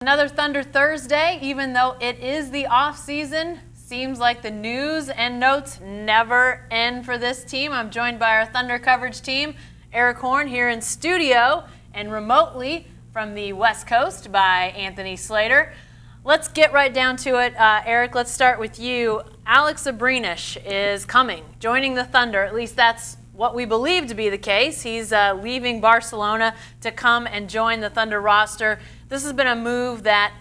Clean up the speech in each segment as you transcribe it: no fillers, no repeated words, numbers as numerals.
Another Thunder Thursday, even though it is the off season, seems like the news and notes never end for this team. I'm joined by our Thunder coverage team, Erik Horne here in studio and remotely from the West Coast by Anthony Slater. Let's get right down to it. Erik, let's start with you. Alex Abrines is coming, joining the Thunder. At least that's what we believe to be the case. He's leaving Barcelona to come and join the Thunder roster. This has been a move that,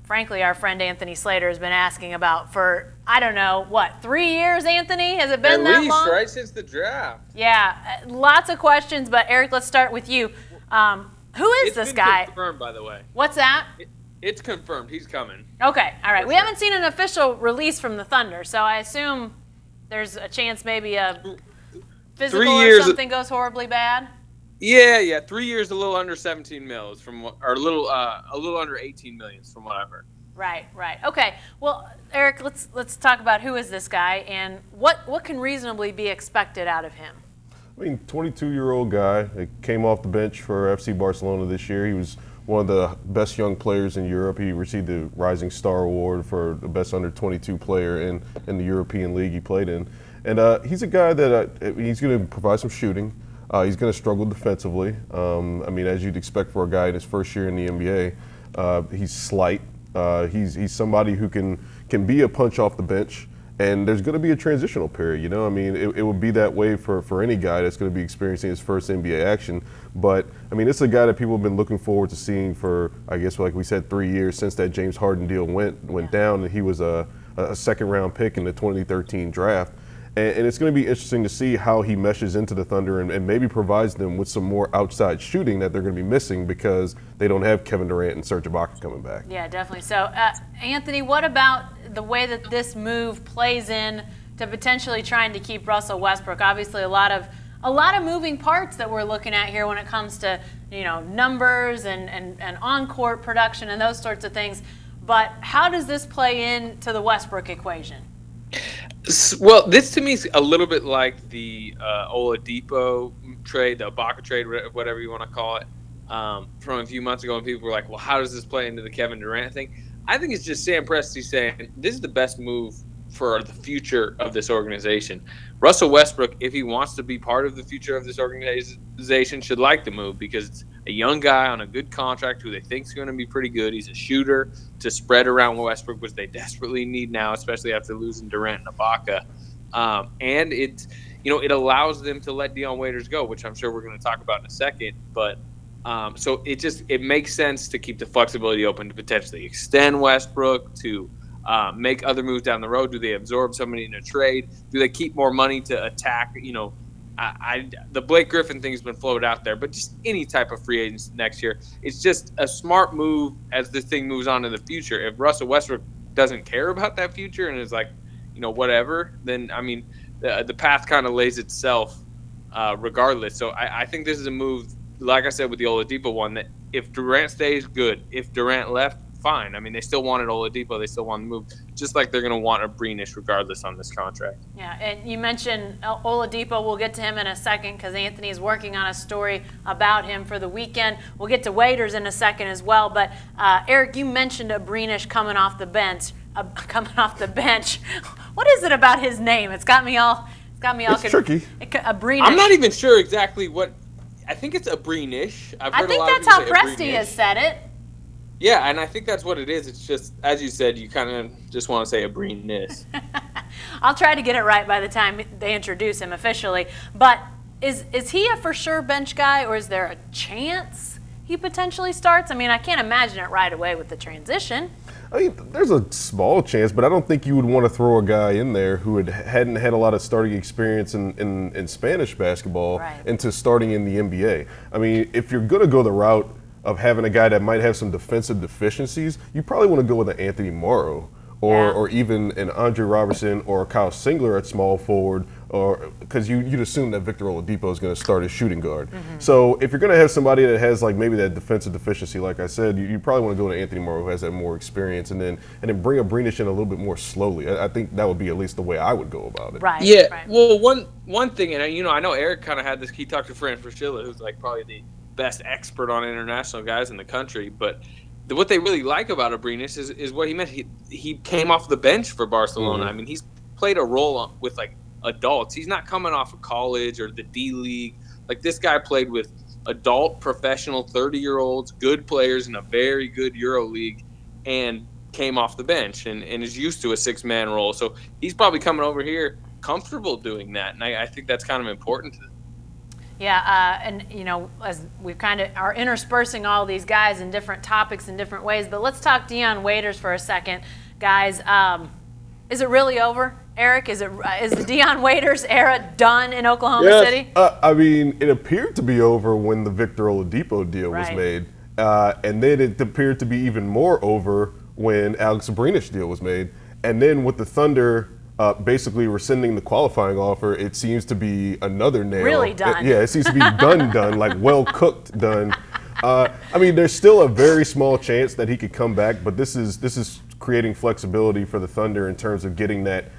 frankly, our friend Anthony Slater has been asking about for, I don't know, what, 3 years, Anthony? Has it been that long? At least, right, since the draft. Yeah, lots of questions, but Erik, let's start with you. Who is this guy? It's confirmed, by the way. What's that? It's confirmed. He's coming. Okay, all right. We haven't seen an official release from the Thunder, so I assume there's a chance maybe a physical or something goes horribly bad. Yeah. 3 years, a little under 17 mils or a little under 18 millions from what I've heard. Right. Okay. Well, Erik, let's talk about who is this guy and what can reasonably be expected out of him. I mean, 22-year-old guy that came off the bench for FC Barcelona this year. He was one of the best young players in Europe. He received the Rising Star Award for the best under 22 player in the European league he played in. And he's a guy that he's going to provide some shooting. He's going to struggle defensively. I mean, as you'd expect for a guy in his first year in the NBA. He's slight. He's somebody who can be a punch off the bench. And there's going to be a transitional period, you know? I mean, it would be that way for any guy that's going to be experiencing his first NBA action. But, I mean, it's a guy that people have been looking forward to seeing for, I guess, like we said, 3 years since that James Harden deal went down, and he was a second-round pick in the 2013 draft. And it's going to be interesting to see how he meshes into the Thunder and maybe provides them with some more outside shooting that they're going to be missing because they don't have Kevin Durant and Serge Ibaka coming back. Yeah, definitely. So, Anthony, what about the way that this move plays in to potentially trying to keep Russell Westbrook? Obviously, a lot of moving parts that we're looking at here when it comes to, you know, numbers and on-court production and those sorts of things. But how does this play into the Westbrook equation? Well, this to me is a little bit like the Oladipo trade, the Ibaka trade, whatever you want to call it, from a few months ago when people were like, well, how does this play into the Kevin Durant thing? I think it's just Sam Presti saying this is the best move for the future of this organization. Russell Westbrook, if he wants to be part of the future of this organization, should like the move because it's a young guy on a good contract who they think is going to be pretty good. He's a shooter to spread around Westbrook, which they desperately need now, especially after losing Durant and Ibaka. And it allows them to let Dion Waiters go, which I'm sure we're going to talk about in a second. But so it makes sense to keep the flexibility open to potentially extend Westbrook, to make other moves down the road. Do they absorb somebody in a trade? Do they keep more money to attack? You know, the Blake Griffin thing's been floated out there, but just any type of free agents next year. It's just a smart move as this thing moves on to the future. If Russell Westbrook doesn't care about that future and is like, you know, whatever, then, I mean, the path kind of lays itself regardless. So I think this is a move, like I said with the Oladipo one, that if Durant stays, good. If Durant left, fine. I mean, they still wanted Oladipo. They still want to move, just like they're going to want Abrines regardless on this contract. Yeah, and you mentioned Oladipo. We'll get to him in a second because Anthony is working on a story about him for the weekend. We'll get to Waiters in a second as well. But, Erik, you mentioned Abrines coming off the bench. What is it about his name? It's got me all It's tricky. Abrines. I'm not even sure exactly what – I think it's Abrines. I think that's how Presti has said it. Yeah, and I think that's what it is. It's just, as you said, you kind of just want to say Abrines. I'll try to get it right by the time they introduce him officially. But is he a for sure bench guy, or is there a chance he potentially starts? I mean, I can't imagine it right away with the transition. I mean, there's a small chance, but I don't think you would want to throw a guy in there who hadn't had a lot of starting experience in Spanish basketball into starting in the NBA. I mean, if you're going to go the route of having a guy that might have some defensive deficiencies, you probably want to go with an Anthony Morrow or even an Andre Robertson or a Kyle Singler at small forward, or because you'd assume that Victor Oladipo is going to start as shooting guard. Mm-hmm. So if you're going to have somebody that has like maybe that defensive deficiency, like I said, you probably want to go to Anthony Morrow, who has that more experience, and then bring Abrines in a little bit more slowly. I think that would be at least the way I would go about it. Right. Yeah. Right. Well, one thing, and I know Erik kind of had this. He talked to Fran Fraschilla, who's like probably the best expert on international guys in the country, but what they really like about Abrines is what he meant. He came off the bench for Barcelona. I mean, he's played a role with like adults. He's not coming off of college or the D League. Like, this guy played with adult, professional, 30-year-olds, good players in a very good Euro League, and came off the bench and is used to a six-man role. So he's probably coming over here comfortable doing that, and I think that's kind of important to them. Yeah, and as we kind of are interspersing all these guys in different topics in different ways, but let's talk Dion Waiters for a second, guys. Is it really over, Erik? Is the Dion Waiters era done in Oklahoma City? I mean, it appeared to be over when the Victor Oladipo deal was made, and then it appeared to be even more over when Alex Abrines' deal was made, and then with the Thunder basically rescinding the qualifying offer, it seems to be another nail. Really done. It seems to be done, like well cooked done. I mean, there's still a very small chance that he could come back, but this is creating flexibility for the Thunder in terms of getting that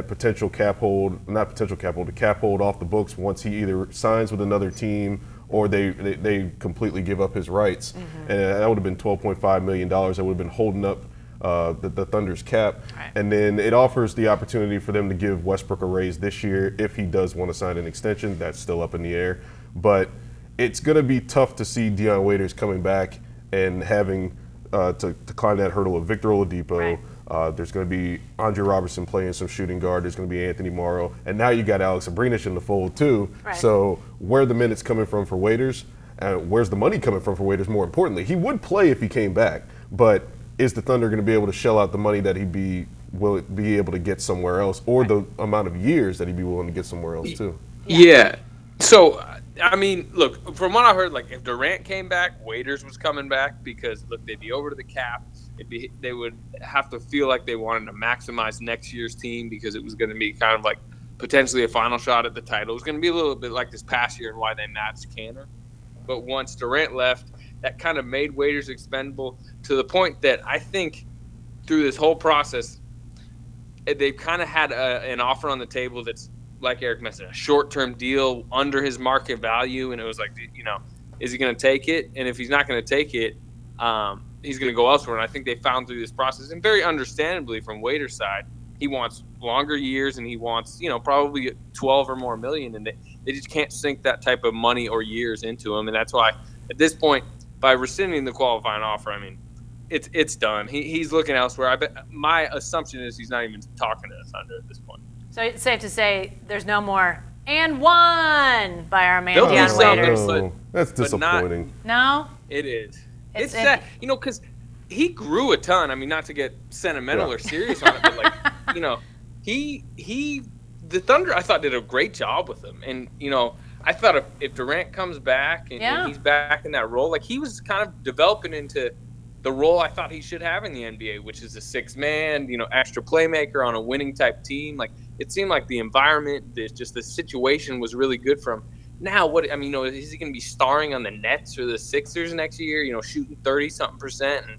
potential cap hold, not potential cap hold, the cap hold off the books once he either signs with another team or they completely give up his rights. And that would have been $12.5 million. That would have been holding up the Thunder's cap. And then it offers the opportunity for them to give Westbrook a raise this year if he does want to sign an extension. That's still up in the air. But it's going to be tough to see Dion Waiters coming back and having to climb that hurdle of Victor Oladipo. There's going to be Andre Robertson playing some shooting guard. There's going to be Anthony Morrow. And now you got Alex Abrines in the fold too. So where are the minutes coming from for Waiters? Where's the money coming from for Waiters, more importantly? He would play if he came back, but is the Thunder going to be able to shell out the money that will be able to get somewhere else, or the amount of years that he'd be willing to get somewhere else too? Yeah. So, I mean, look, from what I heard, like, if Durant came back, Waiters was coming back because, look, they'd be over to the cap. They would have to feel like they wanted to maximize next year's team because it was going to be kind of like potentially a final shot at the title. It was going to be a little bit like this past year and why they matched Canner. But once Durant left, that kind of made Waiters expendable to the point that I think through this whole process, they've kind of had an offer on the table that's, like Erik mentioned, a short-term deal under his market value. And it was like, is he going to take it? And if he's not going to take it, he's going to go elsewhere. And I think they found through this process, and very understandably from Waiters' side, he wants longer years and he wants, probably 12 or more million. And they just can't sink that type of money or years into him. And that's why at this point, by rescinding the qualifying offer, I mean, it's done. He's looking elsewhere. I bet my assumption is he's not even talking to the Thunder at this point. So it's safe to say there's no more and one by our man Dion Waiters. Oh, that's disappointing. No? It is. It's sad, because he grew a ton. I mean, not to get sentimental or serious on it, but like, the Thunder, I thought, did a great job with him. And, I thought if Durant comes back and he's back in that role, like, he was kind of developing into the role I thought he should have in the NBA, which is a six-man, extra playmaker on a winning type team. Like, it seemed like the environment, just the situation was really good for him. Now, is he going to be starring on the Nets or the Sixers next year, shooting 30-something%? And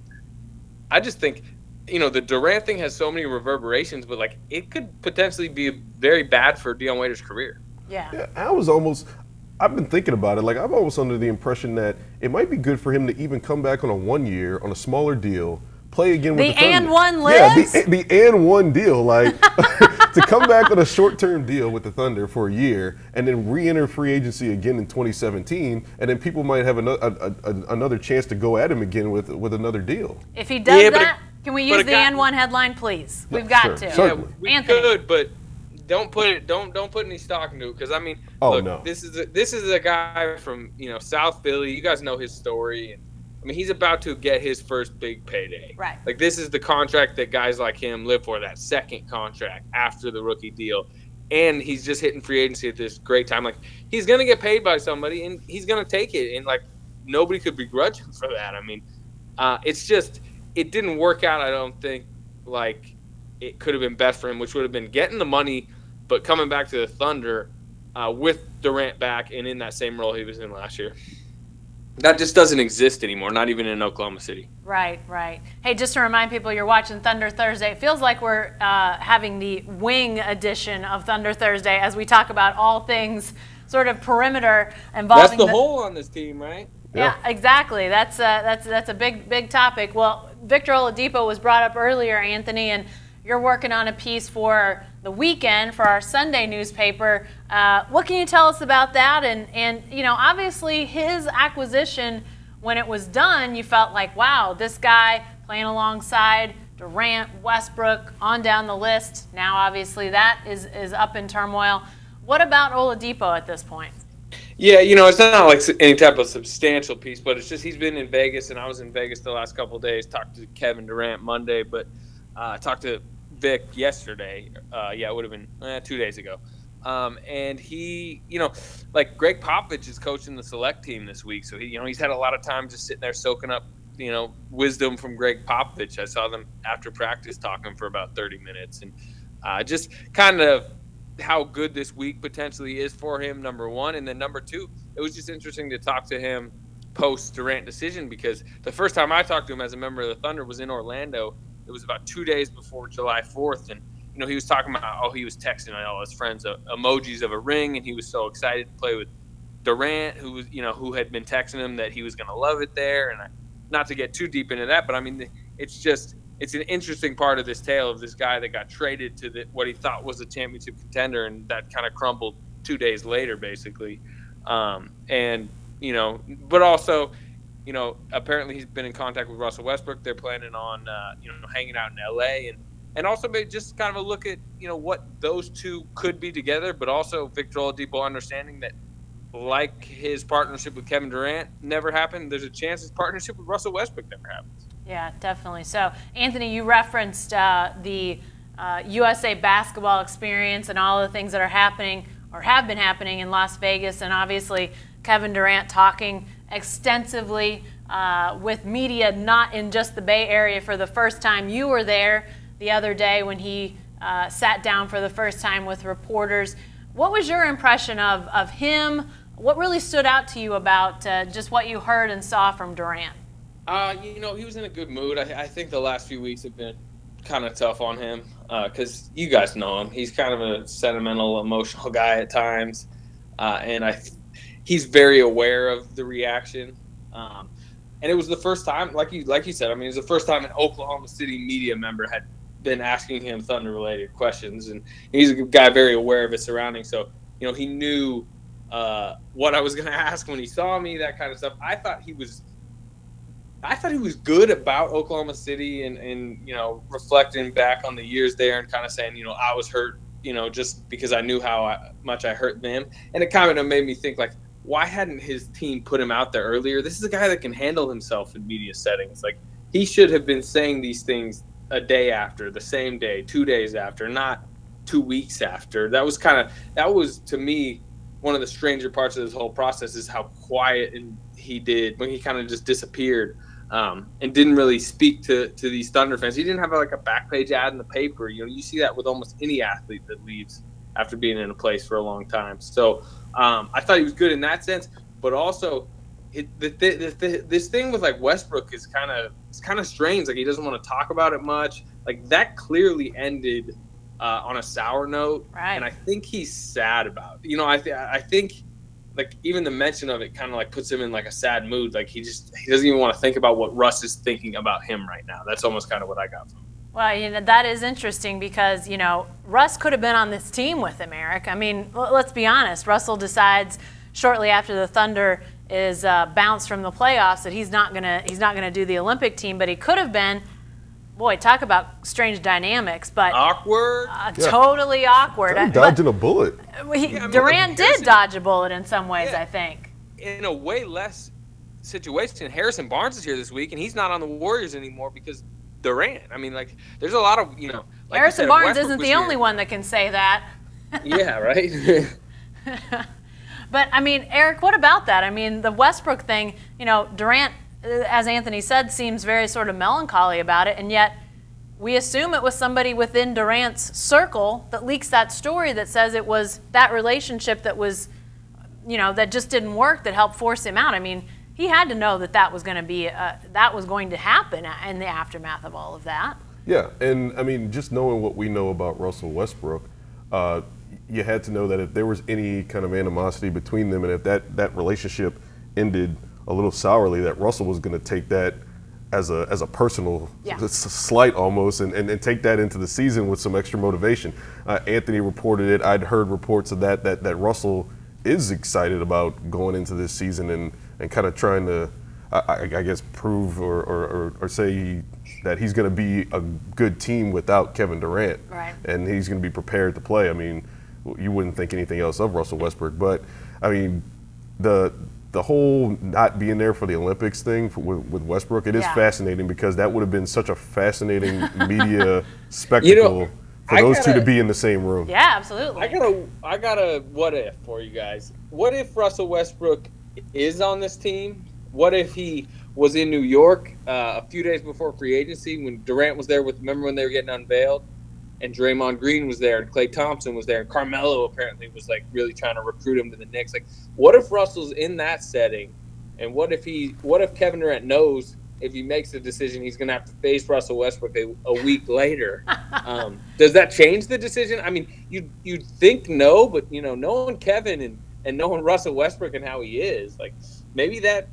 I just think, the Durant thing has so many reverberations, but, like, it could potentially be very bad for Dion Waiters' career. Yeah, I've been thinking about it. Like, I'm almost under the impression that it might be good for him to even come back on a 1 year, on a smaller deal, play again with the Thunder. The and one lives? Yeah, the and one deal. Like, to come back on a short-term deal with the Thunder for a year and then re-enter free agency again in 2017, and then people might have another chance to go at him again with another deal. If he does that, can we use the and one headline, please? We've got to. Certainly. Yeah, we Anthony. could, but don't put any stock into it, because look, this is a guy from South Philly. You guys know his story, and he's about to get his first big payday. Right. Like, this is the contract that guys like him live for, that second contract after the rookie deal, and he's just hitting free agency at this great time. Like, he's gonna get paid by somebody, and he's gonna take it, and like, nobody could begrudge him for that. It's just, it didn't work out. I don't think like it could have been best for him, which would have been getting the money, but coming back to the Thunder with Durant back and in that same role he was in last year. That just doesn't exist anymore, not even in Oklahoma City. Right. Hey, just to remind people, you're watching Thunder Thursday. It feels like we're having the wing edition of Thunder Thursday as we talk about all things sort of perimeter involving That's the hole on this team, right? Yeah, exactly. That's a big topic. Well, Victor Oladipo was brought up earlier, Anthony, and you're working on a piece for the weekend for our Sunday newspaper. What can you tell us about that? And obviously his acquisition, when it was done, you felt like, wow, this guy playing alongside Durant, Westbrook, on down the list. Now, obviously, that is up in turmoil. What about Oladipo at this point? Yeah, it's not like any type of substantial piece, but it's just he's been in Vegas, and I was in Vegas the last couple of days. Talked to Kevin Durant Monday, but talked to Vic yesterday. It would have been 2 days ago. And he, like Greg Popovich is coaching the select team this week, so he's had a lot of time just sitting there soaking up, wisdom from Greg Popovich. I saw them after practice talking for about 30 minutes, and just kind of how good this week potentially is for him, number one. And then number two, it was just interesting to talk to him post-Durant decision, because the first time I talked to him as a member of the Thunder was in Orlando. It was about 2 days before July 4th, and he was talking about he was texting all his friends emojis of a ring, and he was so excited to play with Durant, who was who had been texting him that he was going to love it there. And not to get too deep into that, but I mean, it's an interesting part of this tale of this guy that got traded to what he thought was a championship contender, and that kind of crumbled 2 days later, basically. But also, apparently he's been in contact with Russell Westbrook. They're planning on, hanging out in LA, and also maybe just kind of a look at, what those two could be together, but also Victor Oladipo understanding that, like his partnership with Kevin Durant never happened, there's a chance his partnership with Russell Westbrook never happens. Yeah, definitely. So, Anthony, you referenced the USA basketball experience and all the things that are happening or have been happening in Las Vegas, and obviously Kevin Durant talking extensively with media, not in just the Bay Area for the first time. You were there the other day when he sat down for the first time with reporters. What was your impression of him? What really stood out to you about just what you heard and saw from Durant? He was in a good mood. I think the last few weeks have been kind of tough on him because you guys know him. He's kind of a sentimental, emotional guy at times, and he's very aware of the reaction. And it was the first time, like you said, it was the first time an Oklahoma City media member had been asking him Thunder-related questions, and he's a guy very aware of his surroundings. So, he knew what I was going to ask when he saw me, that kind of stuff. I thought he was good about Oklahoma City and reflecting back on the years there and kind of saying, I was hurt, just because I knew how much I hurt them. And it kind of made me think, like, why hadn't his team put him out there earlier? This is a guy that can handle himself in media settings. Like, he should have been saying these things a day after, the same day, 2 days after, not 2 weeks after. That was to me one of the stranger parts of this whole process, is how quiet he did when he kind of just disappeared and didn't really speak to these Thunder fans. He didn't have like a back page ad in the paper. You see that with almost any athlete that leaves after being in a place for a long time. So I thought he was good in that sense, but also this thing with like Westbrook is kind of strange. Like, he doesn't want to talk about it much. Like, that clearly ended on a sour note, right? And I think he's sad about it. I think like even the mention of it kind of like puts him in like a sad mood. Like, he doesn't even want to think about what Russ is thinking about him right now. That's almost kind of what I got from him. Well, that is interesting because, Russ could have been on this team with him, Erik. I mean, let's be honest. Russell decides shortly after the Thunder is bounced from the playoffs that he's not gonna do the Olympic team, but he could have been. Boy, talk about strange dynamics, but awkward. Totally awkward. Dodging a bullet. Durant did dodge a bullet in some ways, I think. In a way less situation, Harrison Barnes is here this week, and he's not on the Warriors anymore because Durant. I mean, like, there's a lot of, like Harrison Barnes isn't the only one that can say that. Yeah, right? But, I mean, Erik, what about that? I mean, the Westbrook thing, Durant, as Anthony said, seems very sort of melancholy about it, and yet we assume it was somebody within Durant's circle that leaks that story that says it was that relationship that was, that just didn't work that helped force him out. I mean, he had to know that was going to happen in the aftermath of all of that. Yeah, and I mean, just knowing what we know about Russell Westbrook, you had to know that if there was any kind of animosity between them, and if that relationship ended a little sourly that Russell was going to take that as a personal slight almost, and take that into the season with some extra motivation. Anthony reported it. I'd heard reports of that Russell is excited about going into this season and kind of trying to, I guess, prove or say that he's going to be a good team without Kevin Durant. Right. And he's going to be prepared to play. I mean, you wouldn't think anything else of Russell Westbrook, but I mean, the whole not being there for the Olympics thing with Westbrook, it is fascinating because that would have been such a fascinating media spectacle for those two to be in the same room. Yeah, absolutely. I got a what if for you guys. What if Russell Westbrook is on this team? What if he was in New York a few days before free agency when Durant was there remember when they were getting unveiled? And Draymond Green was there, and Klay Thompson was there, and Carmelo apparently was like really trying to recruit him to the Knicks. Like, what if Russell's in that setting, and what if Kevin Durant knows if he makes a decision he's going to have to face Russell Westbrook a week later? Does that change the decision? I mean, you'd think no, but knowing Kevin and knowing Russell Westbrook and how he is, like maybe that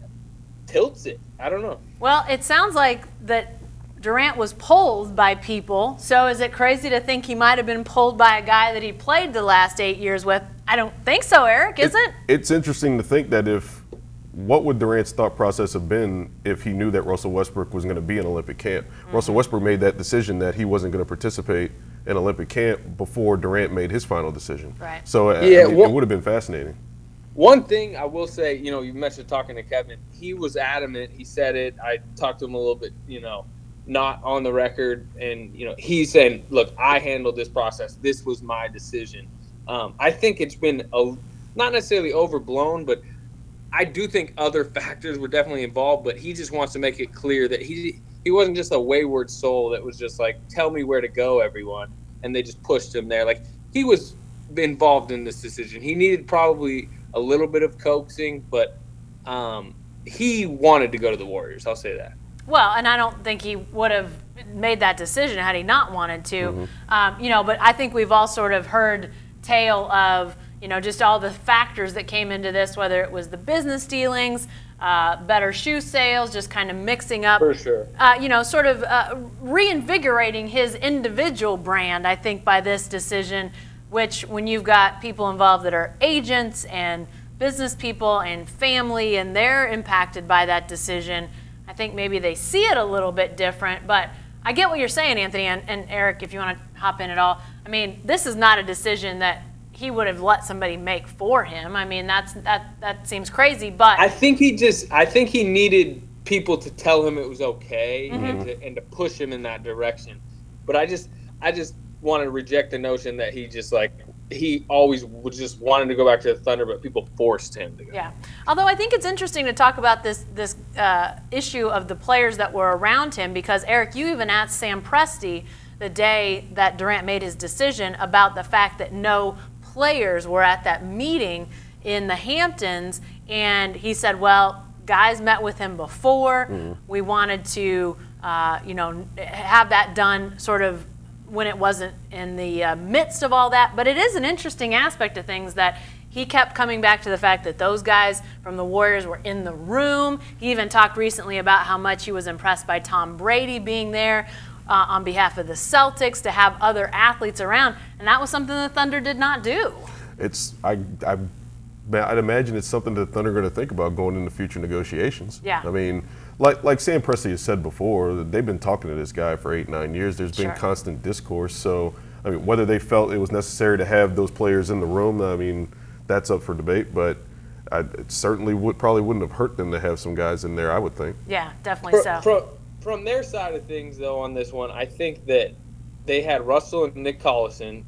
tilts it. I don't know. Well, it sounds like that Durant was pulled by people, so is it crazy to think he might have been pulled by a guy that he played the last 8 years with? I don't think so, Erik, is it? It's interesting to think that what would Durant's thought process have been if he knew that Russell Westbrook was going to be in Olympic camp? Mm-hmm. Russell Westbrook made that decision that he wasn't going to participate in Olympic camp before Durant made his final decision. Right. So it would have been fascinating. One thing I will say, you mentioned talking to Kevin. He was adamant. He said it. I talked to him a little bit, not on the record, and he's saying, look, I handled this process, this was my decision. I think it's been not necessarily overblown, but I do think other factors were definitely involved, but he just wants to make it clear that he wasn't just a wayward soul that was just like, tell me where to go, everyone, and they just pushed him there. Like, he was involved in this decision. He needed probably a little bit of coaxing, but he wanted to go to the Warriors, I'll say that. Well, and I don't think he would have made that decision had he not wanted to. Mm-hmm. But I think we've all sort of heard tale of, just all the factors that came into this, whether it was the business dealings, better shoe sales, just kind of mixing up. For sure. Sort of reinvigorating his individual brand, I think, by this decision, which when you've got people involved that are agents and business people and family and they're impacted by that decision, I think maybe they see it a little bit different, but I get what you're saying, Anthony, and Erik, if you want to hop in at all. I mean, this is not a decision that he would have let somebody make for him. I mean, that seems crazy, but I think he needed people to tell him it was okay, mm-hmm. and to push him in that direction. But I just want to reject the notion that he always was just wanting to go back to the Thunder, but people forced him to go. Yeah. Although I think it's interesting to talk about this issue of the players that were around him, because, Erik, you even asked Sam Presti the day that Durant made his decision about the fact that no players were at that meeting in the Hamptons, and he said, well, guys met with him before. Mm-hmm. We wanted to, have that done sort of when it wasn't in the midst of all that. But it is an interesting aspect of things that he kept coming back to the fact that those guys from the Warriors were in the room. He even talked recently about how much he was impressed by Tom Brady being there on behalf of the Celtics, to have other athletes around. And that was something the Thunder did not do. I'd imagine it's something that the Thunder are going to think about going into future negotiations. Yeah. I mean, like Sam Presti has said before, they've been talking to this guy for 8-9 years. There's been constant discourse. So, I mean, whether they felt it was necessary to have those players in the room, I mean, that's up for debate. But it certainly probably wouldn't have hurt them to have some guys in there, I would think. Yeah, definitely so. From their side of things, though, on this one, I think that they had Russell and Nick Collison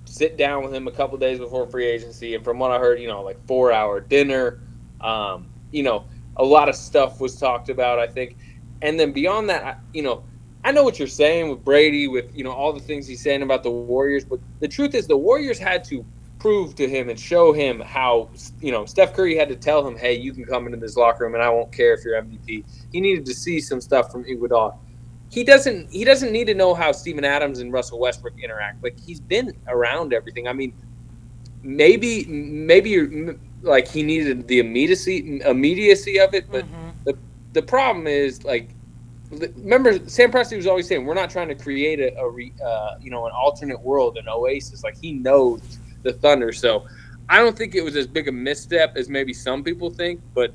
sit down with him a couple days before free agency, and from what I heard, 4-hour dinner, a lot of stuff was talked about, I think. And then beyond that, I know what you're saying with Brady, with, all the things he's saying about the Warriors, but the truth is the Warriors had to prove to him and show him how, Steph Curry had to tell him, hey, you can come into this locker room and I won't care if you're MVP. He needed to see some stuff from Iguodala. He doesn't need to know how Steven Adams and Russell Westbrook interact. Like, he's been around everything. I mean, maybe like he needed the immediacy of it. But the problem is, like, remember Sam Presti was always saying, we're not trying to create an alternate world, an oasis. Like, he knows the Thunder, so I don't think it was as big a misstep as maybe some people think. But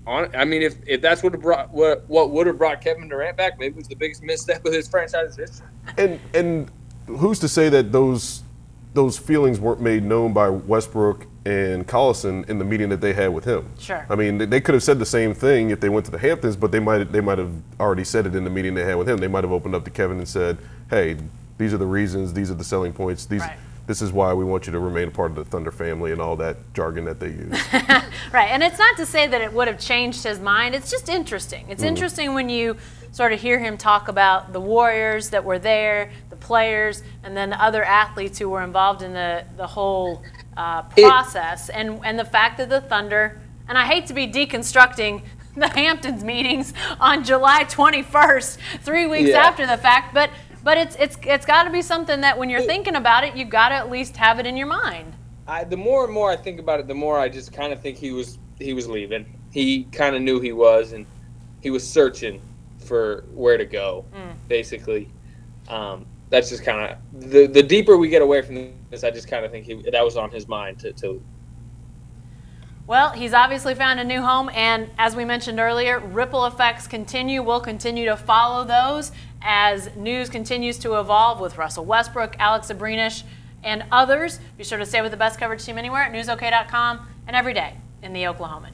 I mean, if that's what would have brought Kevin Durant back, maybe it was the biggest misstep of his franchise's history. And who's to say that those feelings weren't made known by Westbrook and Carlson in the meeting that they had with him? Sure. I mean, they could have said the same thing if they went to the Hamptons, but they might have already said it in the meeting they had with him. They might have opened up to Kevin and said, "Hey, these are the reasons, these are the selling points, this is why we want you to remain a part of the Thunder family," and all that jargon that they use. Right, and it's not to say that it would have changed his mind. It's just interesting. It's interesting when you sort of hear him talk about the Warriors that were there, the players, and then the other athletes who were involved in the whole process, and the fact that the Thunder, and I hate to be deconstructing the Hamptons meetings on July 21st, 3 weeks after the fact, but it's got to be something that when you're thinking about it, you've got to at least have it in your mind. The more and more I think about it, the more I just kind of think he was leaving. He kind of knew he was, and he was searching for where to go, basically. That's just kind of the deeper we get away from this, I just kind of think that was on his mind to. Well, he's obviously found a new home, and as we mentioned earlier, ripple effects continue. We'll continue to follow those as news continues to evolve with Russell Westbrook, Alex Abrinish, and others. Be sure to stay with the best coverage team anywhere at newsok.com and every day in the Oklahoman.